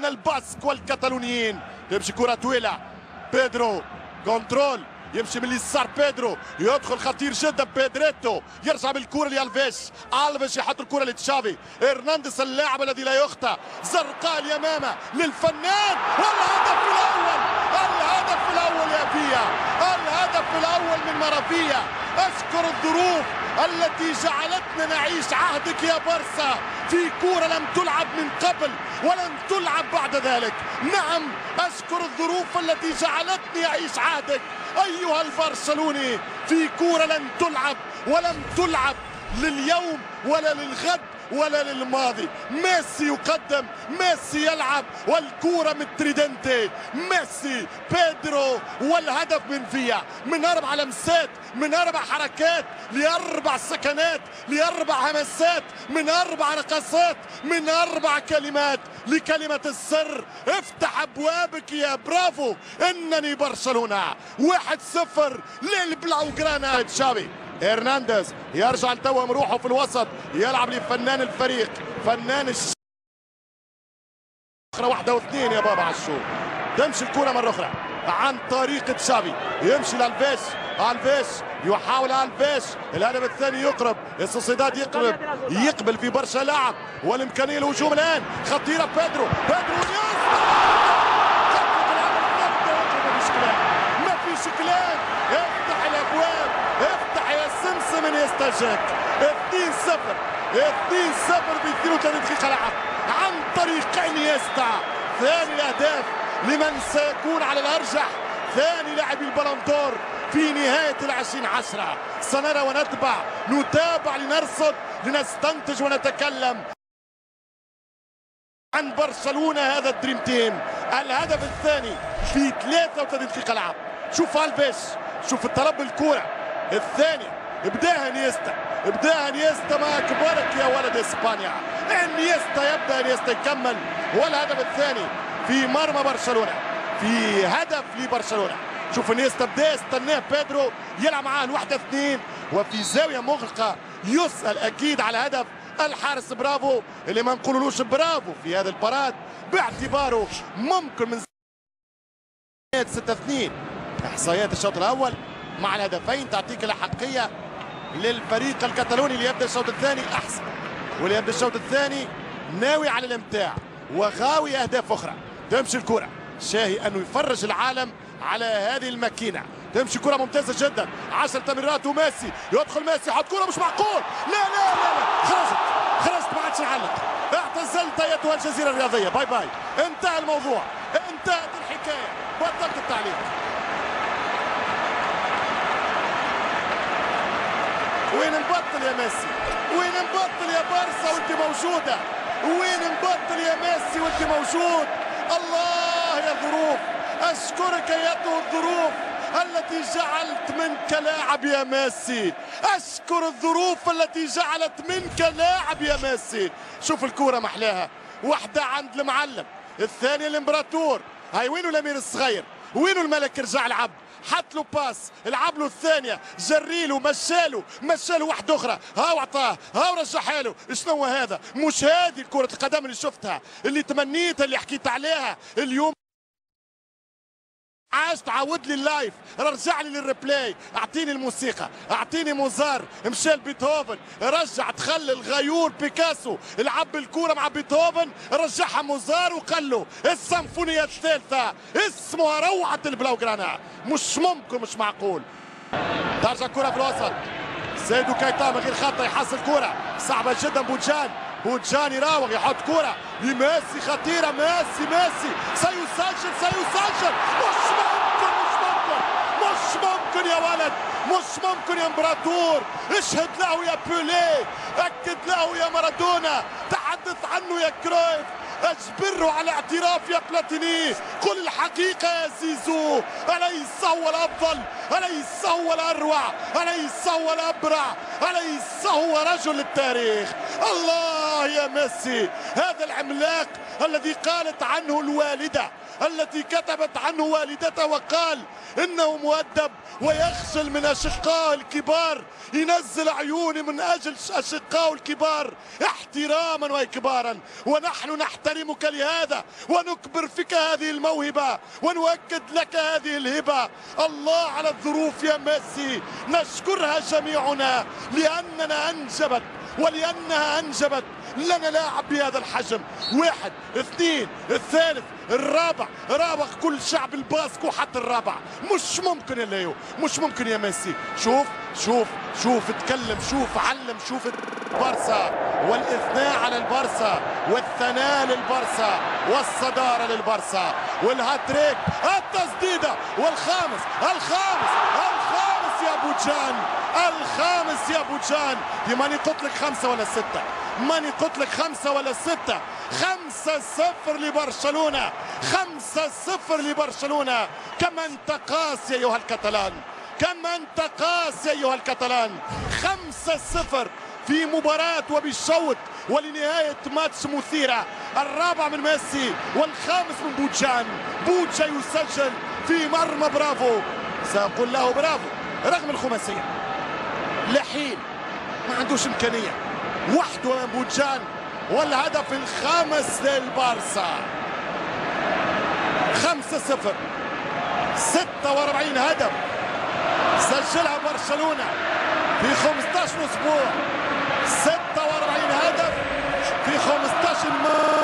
الباسك والكتالونيين. تمشي كرة طويلة، بيدرو كنترول، يمشي من اليسار بيدرو، يدخل خطير جدا بيدريتو، يرجع بالكرة لألفيش، ألفيش يحط الكرة لتشافي هرنانديز اللاعب الذي لا يخطئ، زرقاء اليمامة للفنان، والهدف الأول، الهدف الأول يا فيا، الهدف الأول من مرافيا. أشكر الظروف التي جعلتنا نعيش عهدك يا بارسا في كرة لم تلعب من قبل ولن تلعب بعد ذلك. نعم، أشكر الظروف التي جعلتني أعيش عهدك أيها البرشلوني في كرة لن تلعب ولم تلعب لليوم ولا للغد ولا للماضي. ميسي يقدم، ميسي يلعب، والكرة من تريدنتي، ميسي، بيدرو، والهدف من فيا، من 4 لمسات، من 4 حركات، ل4 سكنات، ل4 همسات، من 4 رقصات، من 4 كلمات، لكلمة السر: افتح ابوابك يا برافو انني برشلونة. 1-0 للبلاوغرانا. تشافي هرنانديز يرجع لتوهم روحه في الوسط، يلعب لفنان الفريق، فنان أخرى 1 و2 يا بابا على الشوط. تمشي الكرة مرة أخرى عن طريق تشافي، يمشي لألفيش، ألفيش يحاول، ألفيش الهدف الثاني يقرب، السوسيداد يقبل في برشا لاعب، والإمكانية الهجوم الآن خطيرة. بيدرو ما فيش كلام، افتح الأبواب، افتح يا سمسم يستجيب. 2-0 ب 32 دقيقة لعب عن طريق انيستا. ثاني اهداف لمن سيكون على الارجح ثاني لاعب البالون دور في نهاية 2010. سنرى ونتبع، نتابع لنرصد لنستنتج ونتكلم عن برشلونة، هذا الدريم تيم. الهدف الثاني في 33 دقيقة لعب. شوف ألفيش، شوف الطلب بالكرة الثاني، ابداها انيستا، ما اكبرك يا ولد اسبانيا. انيستا يبدا، انيستا يكمل، والهدف الثاني في مرمى برشلونة، في هدف لبرشلونة. شوف انيستا بدا يستناه بيدرو، يلعب معاه ال1-2 وفي زاوية مغلقة، يسأل اكيد على هدف الحارس برافو، اللي ما نقولولوش برافو في هذا الباراد باعتباره ممكن من 6-2. احصائيات الشوط الاول مع الهدفين تعطيك الاحقية للفريق الكتالوني اللي يبدا الشوط الثاني احسن، واللي يبدا الشوط الثاني ناوي على الامتاع وغاوي اهداف اخرى. تمشي الكرة، شاهي انه يفرج العالم على هذه الماكينة. تمشي كرة ممتازة جدا، 10 تمريرات، وميسي يدخل، ميسي حط كرة مش معقول، لا خرجت ما عادش نعلق، اعتزلت ايتها الجزيرة الرياضية، باي باي، انتهى الموضوع، انتهت الحكاية، بطلت التعليق. وين نبطل يا ميسي؟ وين نبطل يا بارسا وانت موجودة؟ وين نبطل يا ميسي وانت موجود؟ الله يا ظروف، اشكرك ايتها الظروف التي جعلت منك لاعب يا ميسي، اشكر الظروف التي جعلت منك لاعب يا ميسي. شوف الكرة محلاها، واحدة عند المعلم، الثانية الامبراطور، هاي وينو الامير الصغير؟ وينو الملك؟ رجع لعب، حط له باس، لعب له الثانيه، جريله، مشاله واحده اخرى، هاو عطاه، هاو رجعها له. شنو هذا؟ مش هذه كرة القدم اللي شفتها، اللي تمنيتها، اللي حكيت عليها اليوم. عاش تعود لي اللايف، رجع لي للريبلاي، اعطيني الموسيقى، اعطيني موزار، مشيل بيتهوفن، رجع دخل الغيور بيكاسو، لعب الكوره مع بيتهوفن، رجعها موزار وقال له السيمفونيه الثالثه اسمها روعه البلاوغرانا. مش ممكن، مش معقول. ترجع كرة في الوسط، زيدو كايتا من غير خطه يحصل كرة صعبه جدا. بوجان يراوغ، يحط كرة لميسي خطيرة، ميسي سيسجل، مش ممكن يا ولد، مش ممكن يا امبراطور. اشهد له يا بيليه، اكد له يا مارادونا، تحدث عنه يا كرويف، اجبره على اعتراف يا بلاتيني، قل الحقيقة يا زيزو، أليس هو الأفضل؟ أليس هو الأروع؟ أليس هو الأبرع؟ أليس هو رجل التاريخ؟ الله يا ميسي، هذا العملاق الذي قالت عنه الوالدة، التي كتبت عنه والدته وقال إنه مؤدب ويخجل من أشقائه الكبار، ينزل عيوني من أجل أشقائه الكبار احتراما وإكبارا، ونحن نحترمك لهذا ونكبر فيك هذه الموهبة ونؤكد لك هذه الهبة. الله على الظروف يا ميسي، نشكرها جميعنا لأننا أنجبت ولأنها أنجبت لنا لاعب بهذا الحجم. واحد، اثنين، الثالث، الرابع، رابع كل شعب الباسكو حتى الرابع. مش ممكن يا ليو، مش ممكن يا ميسي. شوف شوف شوف، اتكلم، شوف، علم، شوف البارسا، والاثناء على البارسا والثناء للبارسا والصدارة للبارسا والهاتريك، التسديدة والخامس، الخامس يا بوجان، الخامس يا بوجان. دي ماني قلت لك 5 ولا 6، ماني قلت لك 5 ولا 6. 5-0 لبرشلونة، 5-0 لبرشلونة. كم انت قاسي ايها الكتالان، كم انت قاسي ايها الكتالان. 5-0 في مباراة وبالشوط ولنهاية ماتش مثيرة. الرابع من ميسي والخامس من بوجان. بوجا يسجل في مرمى برافو، سأقول له برافو رغم الخماسية. لحين ما عندوش إمكانية، وحده من بوجان، والهدف الخامس للبارسا. 5-0، 46 هدف سجلها برشلونة في 15 أسبوع. 46 هدف في 15 ماتش.